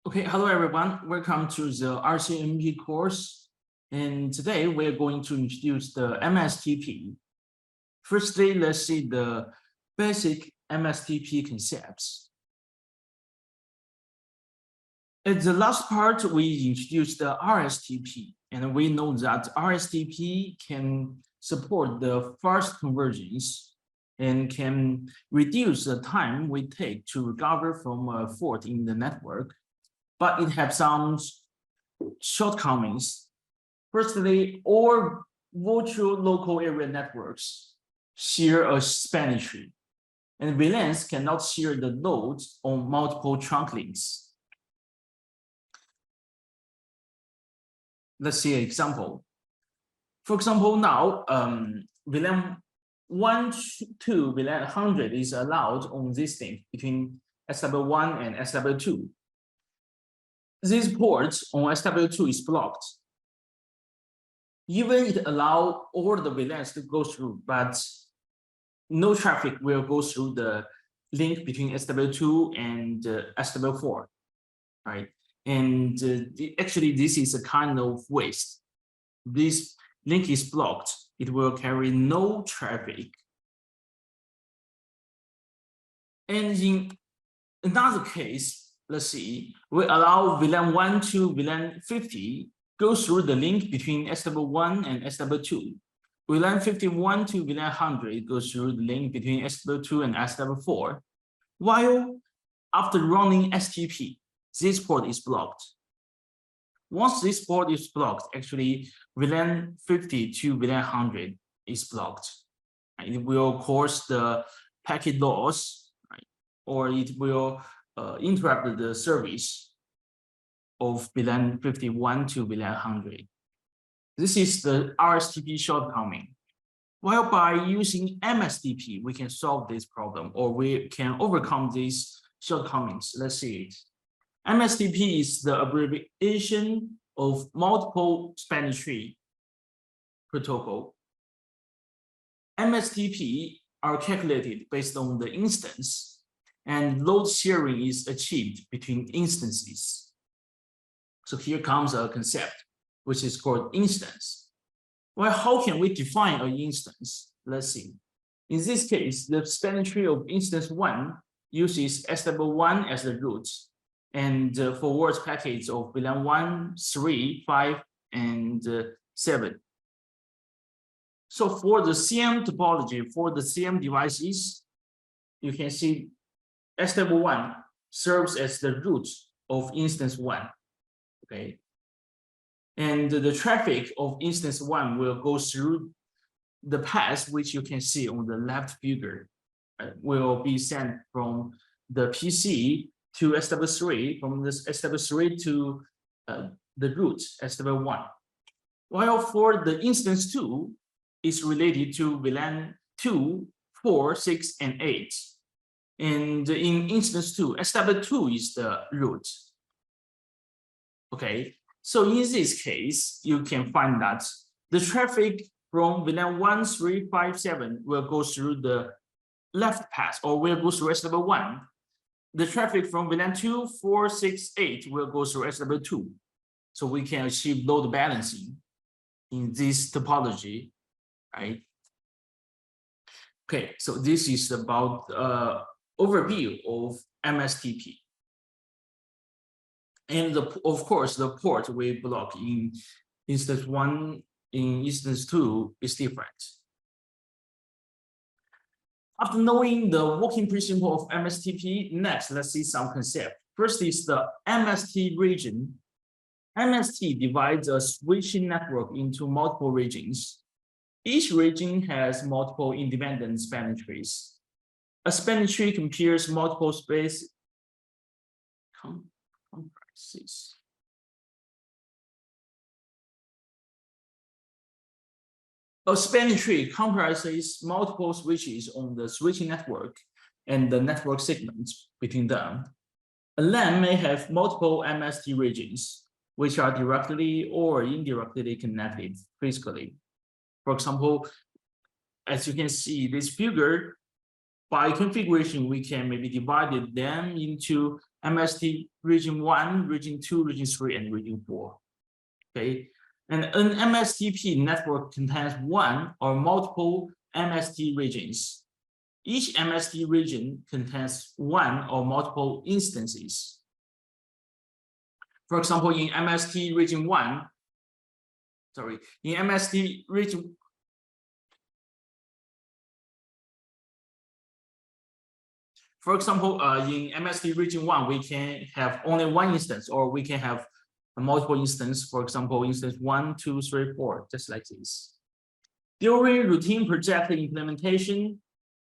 Okay, hello everyone. Welcome to the RCNP course. And today we're going to introduce the MSTP. Firstly, let's see the basic MSTP concepts. At the last part, we introduced the RSTP, and we know that RSTP can support the fast convergence and can reduce the time we take to recover from a fault in the network. But it has some shortcomings. Firstly, all virtual local area networks share a spanning tree, and VLANs cannot share the loads on multiple trunk links. Let's see an example. For example, now VLAN 1 to VLAN 100 is allowed on this link between SW1 and SW2. This port on SW2 is blocked. Even it allows all the VLANs to go through, but no traffic will go through the link between SW2 and SW4, right? And actually, this is a kind of waste. This link is blocked. It will carry no traffic. And in another case, let's see, we allow VLAN 1 to VLAN 50 go through the link between SW1 and SW2. VLAN 51 to VLAN 100 goes through the link between SW2 and SW4. While after running STP, this port is blocked. Once this port is blocked, actually VLAN 50 to VLAN 100 is blocked. It will cause the packet loss, right? Or it will interrupt the service of VLAN 51 to VLAN 100. This is the RSTP shortcoming. While by using MSTP, we can solve this problem, or we can overcome these shortcomings. Let's see it. MSTP is the abbreviation of multiple spanning tree protocol. MSTP are calculated based on the instance, and load sharing is achieved between instances. So here comes a concept, which is called instance. Well, how can we define an instance? Let's see. In this case, the spanning tree of instance 1 uses SW1 as the root and forwards packets of VLAN 1, 3, 5, and 7. So for the CM topology, for the CM devices, you can see SW1 serves as the root of instance 1, okay? And the traffic of instance 1 will go through the path, which you can see on the left figure, will be sent from the PC to SW3, from this SW3 to the root SW1. While for the instance 2 is related to VLAN 2, 4, 6, and 8. And in instance 2, SW2 is the root. Okay, so in this case, you can find that the traffic from VLAN 1, 3, 5, 7 will go through the left path, or will go through SW1. The traffic from VLAN 2, 4, 6, 8 will go through SW2. So we can achieve load balancing in this topology, right? Okay, so this is about overview of MSTP. And of course, the port we block in instance 1, in instance 2 is different. After knowing the working principle of MSTP, next, let's see some concept. First is the MST region. MST divides a switching network into multiple regions. Each region has multiple independent spanning trees. A spanning tree compares multiple space comprises. A spanning tree comprises multiple switches on the switching network and the network segments between them. A LAN may have multiple MST regions, which are directly or indirectly connected physically. For example, as you can see this figure, by configuration, we can maybe divide them into MST region 1, region 2, region 3, and region 4. Okay, and an MSTP network contains one or multiple MST regions. Each MST region contains one or multiple instances. For example, in MST region 1, in MST region, for example, in MST region 1, we can have only one instance, or we can have a multiple instance. For example, instance 1, 2, 3, 4, just like this. During routine project implementation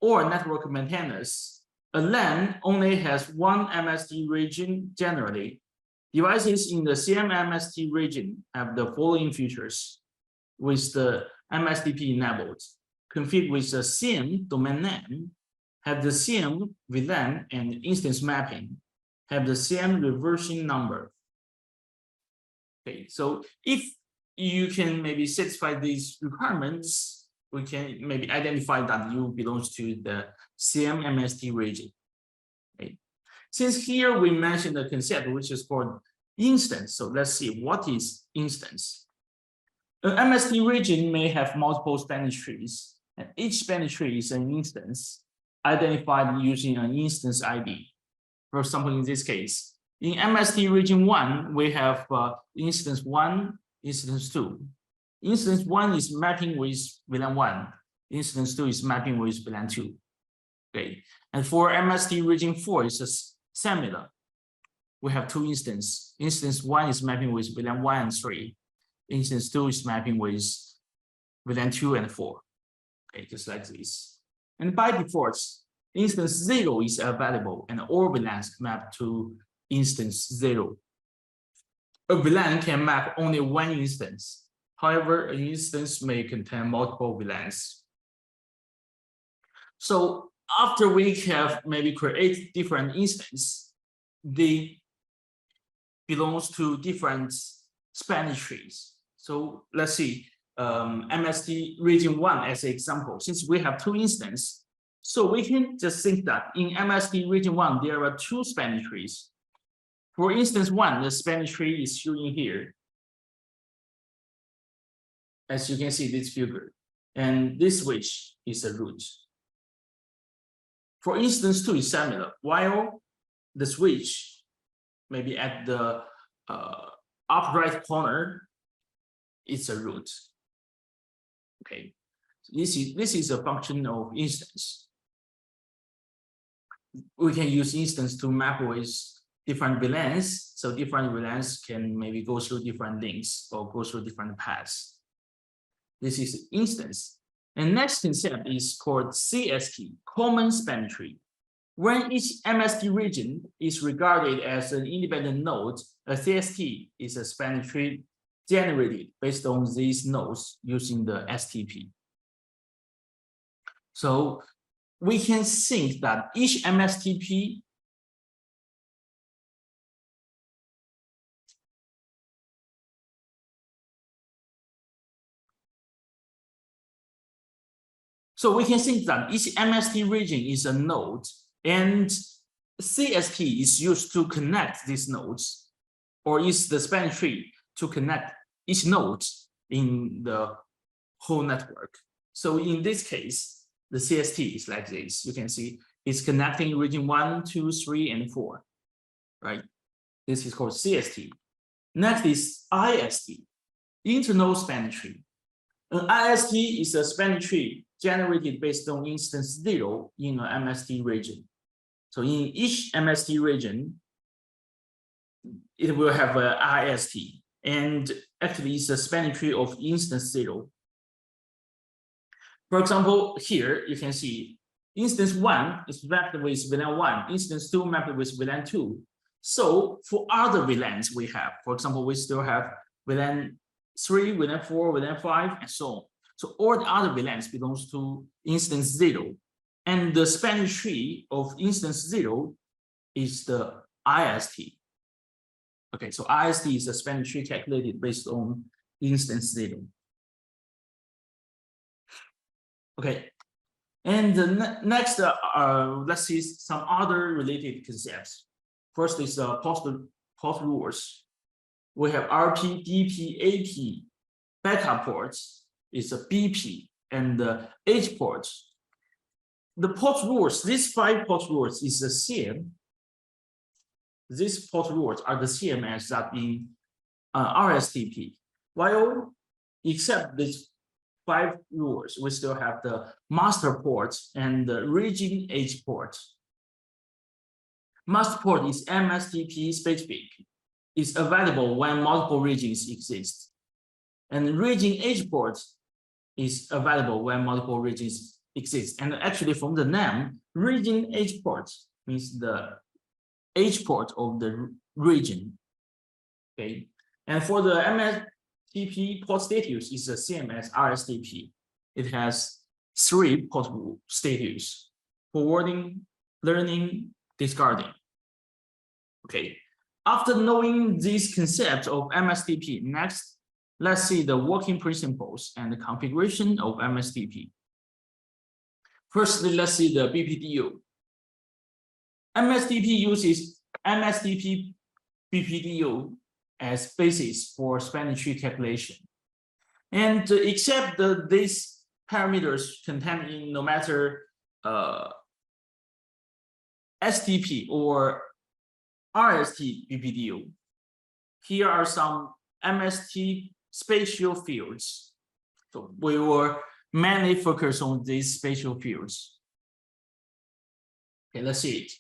or network maintenance, a LAN only has one MST region generally. Devices in the CMMST region have the following features with the MSTP enabled. Config with the CM domain name, have the CM VLAN and instance mapping, have the CM reversion number. Okay, so if you can maybe satisfy these requirements, we can maybe identify that you belongs to the CMMST region. Okay. Since here we mentioned the concept which is called instance, so let's see what is instance. An MST region may have multiple Spanish trees, and each Spanish tree is an instance identified using an instance ID. For example, in this case, in MST region 1, we have instance 1, instance 2. Instance 1 is mapping with VLAN 1. Instance 2 is mapping with VLAN 2. Okay, and for MST region 4, it's similar. We have two instances. Instance 1 is mapping with VLAN 1 and 3. Instance 2 is mapping with VLAN 2 and 4. Okay, just like this. And by default, instance 0 is available, and all VLANs map to instance 0. A VLAN can map only one instance. However, an instance may contain multiple VLANs. So after we have maybe create different instances, they belongs to different Spanish trees. So let's see MST region 1 as an example. Since we have two instances, so we can just think that in MST region 1, there are two Spanish trees. For instance 1, the Spanish tree is showing here. As you can see this figure. And this switch is a root. For instance 2 is similar. While the switch maybe at the up right corner, it's a root. Okay, this is a function of instance. We can use instance to map with different VLANs, so different VLANs can maybe go through different links or go through different paths. This is instance. And next concept is called CST, common span tree. When each MST region is regarded as an independent node, a CST is a span tree generated based on these nodes using the STP. So we can think that each MSTP region is a node, and CST is used to connect these nodes, or is the span tree to connect each node in the whole network. So in this case, the CST is like this. You can see it's connecting region 1, 2, 3, and 4, right? This is called CST. Next is IST, internal span tree. An IST is a span tree generated based on instance 0 in an MST region. So in each MST region, it will have an IST, and actually it's a span tree of instance 0. For example, here you can see instance 1 is mapped with VLAN 1, instance 2 mapped with VLAN 2. So for other VLANs we have, for example, we still have VLAN 3, VLAN 4, VLAN 5, and so on. So all the other VLANs belongs to instance 0. And the span tree of instance 0 is the IST. Okay, so IST is a span tree calculated based on instance 0. Okay, and the next, let's see some other related concepts. First is port rules. We have RP, DP, AP. Backup ports is a BP, and the H port. The port rules, these 5 port rules is the same. These port rules are the same as that in RSTP. While except these 5 rules, we still have the master port and the region H port. Master port is MSTP specific. It's available when multiple regions exist. And region H port is available when multiple regions exist. And actually from the name, region H port means the H port of the region. Okay. And for the MSTP port status is the same as RSTP. It has 3 port status: forwarding, learning, discarding. Okay. After knowing these concepts of MSTP, next, let's see the working principles and the configuration of MSTP. Firstly, let's see the BPDU. MSTP uses MSTP BPDU as basis for spanning tree calculation. And except these parameters contained in no matter STP or RST BPDU, here are some MST spatial fields. So we will mainly focus on these spatial fields. Okay, let's see it.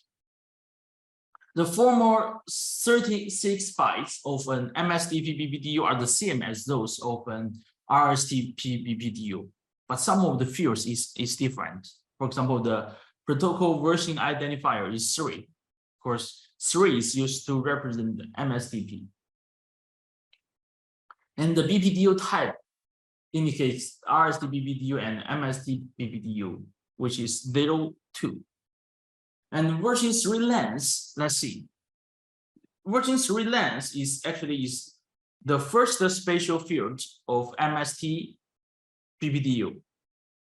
The former 36 bytes of an MSTP BPDU are the same as those of an RSTP BPDU, but some of the fields is different. For example, the protocol version identifier is 3. Of course, 3 is used to represent the MSTP. And the BPDU type indicates RST BPDU and MST BPDU, which is 0, 2. And version 3 length, let's see. Version 3 length is actually the first spatial field of MST BPDU,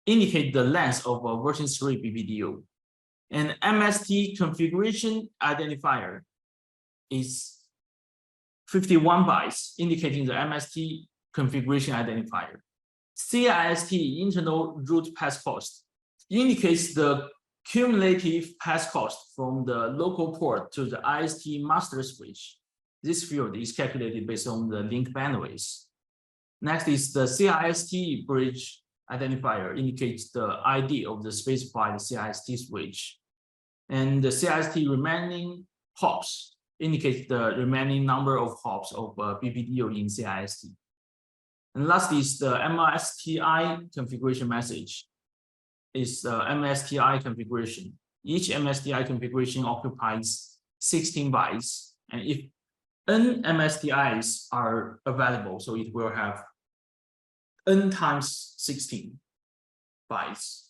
indicate the length of a version 3 BPDU. And MST configuration identifier is 51 bytes, indicating the MST configuration identifier. CIST, internal root pass cost, indicates the cumulative pass cost from the local port to the IST master switch. This field is calculated based on the link bandwidth. Next is the CIST bridge identifier, indicates the ID of the specified CIST switch. And the CIST remaining hops indicates the remaining number of hops of BPDU in CIST. And last is the MSTI configuration message. Is the MSTI configuration. Each MSTI configuration occupies 16 bytes. And if n MSTIs are available, so it will have n times 16 bytes.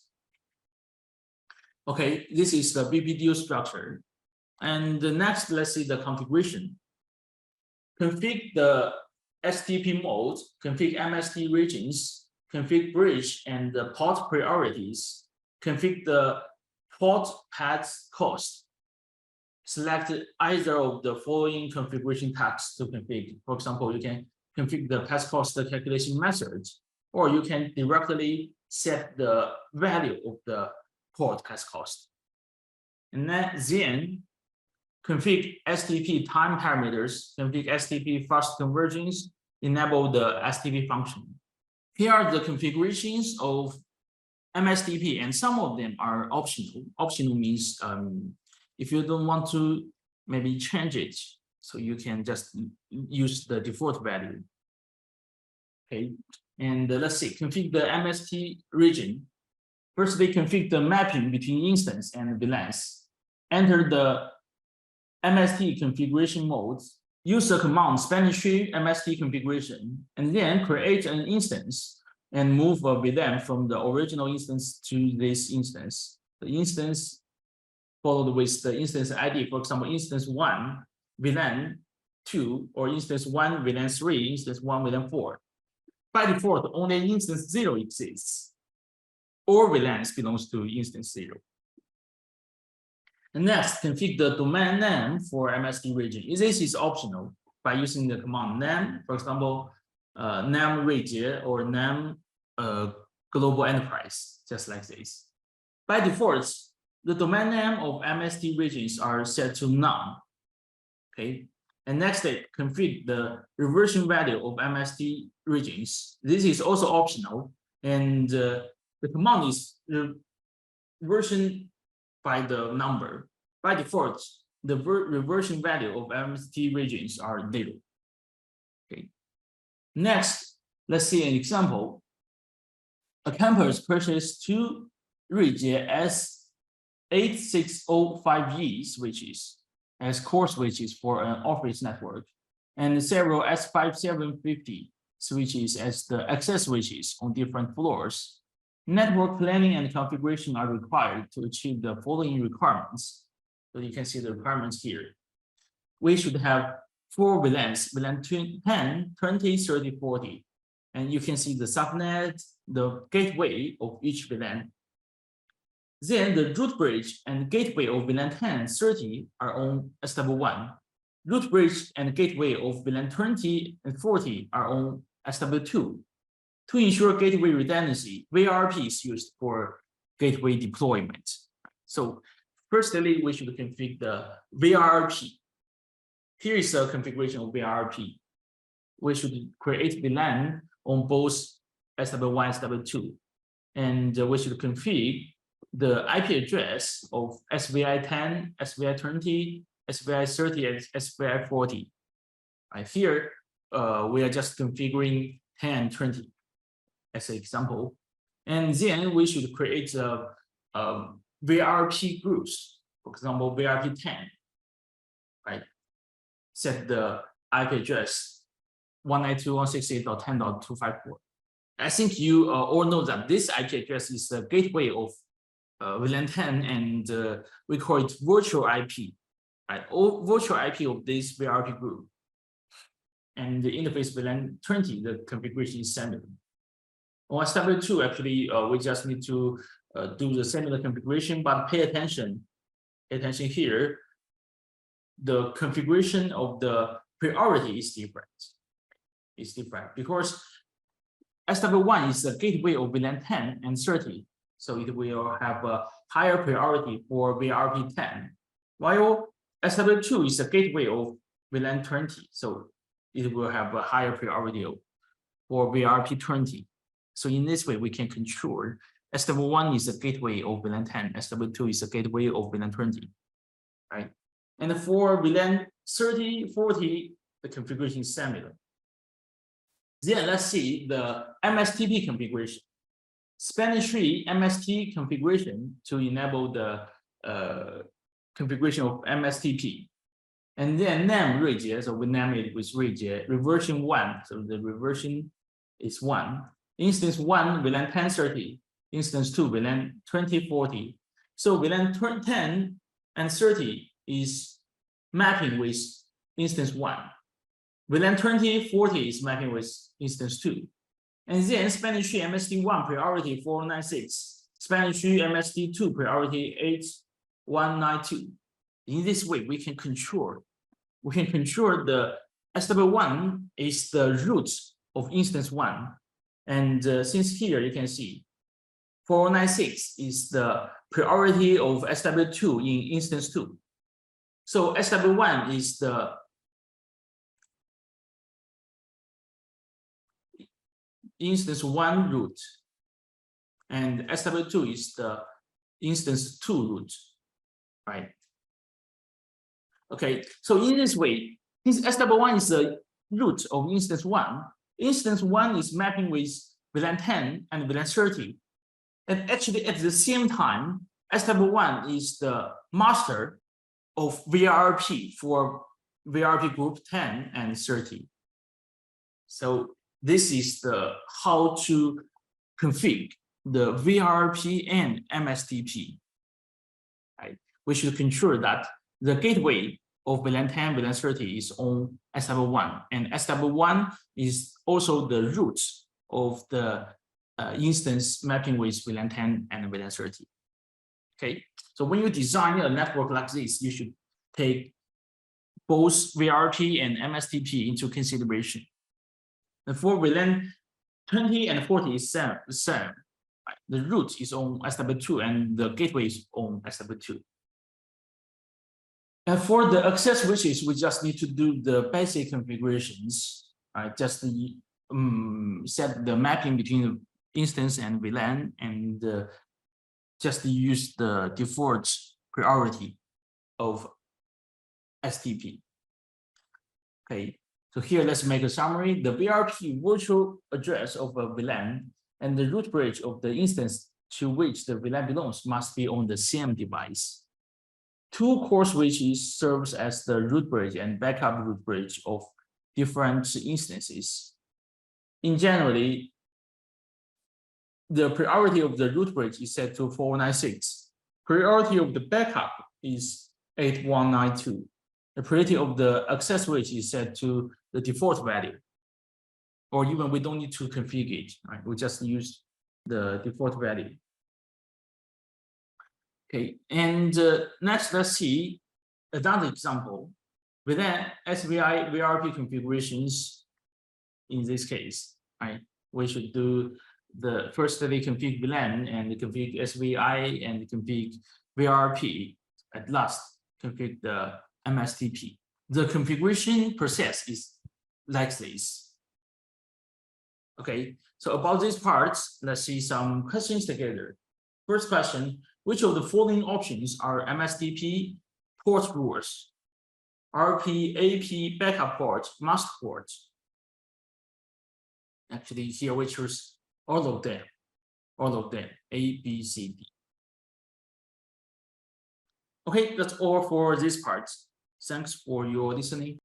Okay, this is the BPDU structure. And the next, let's see the configuration. Config the STP mode, config MST regions, config bridge and the port priorities, config the port path cost. Select either of the following configuration tasks to config. For example, you can config the path cost calculation method, or you can directly set the value of the port path cost. And then config STP time parameters, config STP fast convergence, enable the STP function. Here are the configurations of MSTP, and some of them are optional. Optional means if you don't want to maybe change it, so you can just use the default value. Okay, and let's see, config the MST region. Firstly, config the mapping between instance and VLANs. Enter the MST configuration modes. Use the command spanning tree MST configuration, and then create an instance and move a VLAN from the original instance to this instance. The instance followed with the instance ID, for example, instance 1, VLAN 2, or instance 1, VLAN 3, instance 1, VLAN 4. By default, only instance 0 exists. All VLANs belongs to instance 0. And next, configure the domain name for MST region. This is optional by using the command name, for example, name Ruijie or name global enterprise, just like this. By default, the domain name of MST regions are set to none. Okay. And next step, configure the reversion value of MST regions. This is also optional, and the command is reversion by the number. By default, the reversion value of MST regions are 0. Okay. Next, let's see an example. A campus purchased 2 Ruijie S8605E switches as core switches for an office network, and several S5750 switches as the access switches on different floors. Network planning and configuration are required to achieve the following requirements. So you can see the requirements here. We should have 4 VLANs, VLAN 10, 20, 30, 40. And you can see the subnet, the gateway of each VLAN. Then the root bridge and gateway of VLAN 10, 30 are on SW1. Root bridge and gateway of VLAN 20 and 40 are on SW2. To ensure gateway redundancy, VRP is used for gateway deployment. So firstly, we should configure the VRP. Here is the configuration of VRP. We should create VLAN on both SW1 and SW2. And we should configure the IP address of SVI 10, SVI 20, SVI 30, and SVI 40. Right here, we are just configuring 10 and 20 as an example. And then we should create VRP groups, for example, VRP 10, right? Set the IP address 192.168.10.254. I think you all know that this IP address is the gateway of VLAN 10, and we call it virtual IP, right? Or virtual IP of this VRP group. And the interface VLAN 20, the configuration is similar. On SW2, actually, we just need to do the similar configuration, but pay attention here. The configuration of the priority is different. It's different because SW1 is the gateway of VLAN 10 and 30. So it will have a higher priority for VRP 10, while SW2 is the gateway of VLAN 20. So it will have a higher priority for VRP 20. So in this way, we can control SW1 is the gateway of VLAN 10, SW2 is the gateway of VLAN 20, right? And for VLAN 30, 40, the configuration is similar. Then let's see the MSTP configuration. Spanning tree MST configuration to enable the configuration of MSTP. And then name Ruijie, so we name it with Ruijie, reversion 1, so the reversion is 1. Instance 1, VLAN 1030, instance 2, VLAN 2040. So VLAN 10 and 30 is mapping with instance 1. VLAN 2040 is mapping with instance 2. And then spanning tree MST1 priority 496, spanning tree MST2 priority 8192. In this way, we can control the SW1 is the root of instance 1. And since here you can see 496 is the priority of SW2 in instance 2. So SW1 is the instance 1 root, and SW2 is the instance 2 root, right? Okay, so in this way, since SW1 is the root of instance 1, instance 1 is mapping with VLAN 10 and VLAN 30. And actually at the same time, SW1 is the master of VRP for VRP group 10 and 30. So this is the how to configure the VRP and MSTP. Right? We should control that the gateway of VLAN 10, VLAN 30 is on SW1, and SW1 is also the root of the instance mapping with VLAN 10 and VLAN 30. Okay, so when you design a network like this, you should take both VRP and MSTP into consideration. And for VLAN 20 and 40 is same. The root is on SW2 and the gateway is on SW2. And for the access switches, we just need to do the basic configurations. Just set the mapping between the instance and VLAN, and just use the default priority of STP. Okay, so here let's make a summary. The VRP virtual address of a VLAN and the root bridge of the instance to which the VLAN belongs must be on the same device. Two core switches serves as the root bridge and backup root bridge of different instances. In generally, the priority of the root bridge is set to 496. Priority of the backup is 8192. The priority of the access switch is set to the default value. Or even we don't need to configure it, right? We just use the default value. Okay, and next let's see another example. Within SVI VRP configurations, in this case, right, we should do the firstly config VLAN and config SVI and config VRP. At last, config the MSTP. The configuration process is like this. Okay, so about these parts, let's see some questions together. First question, which of the following options are MSTP port rules? RP, AP, backup port, mask port. Actually, here we choose all of them, A, B, C, D. Okay, that's all for this part. Thanks for your listening.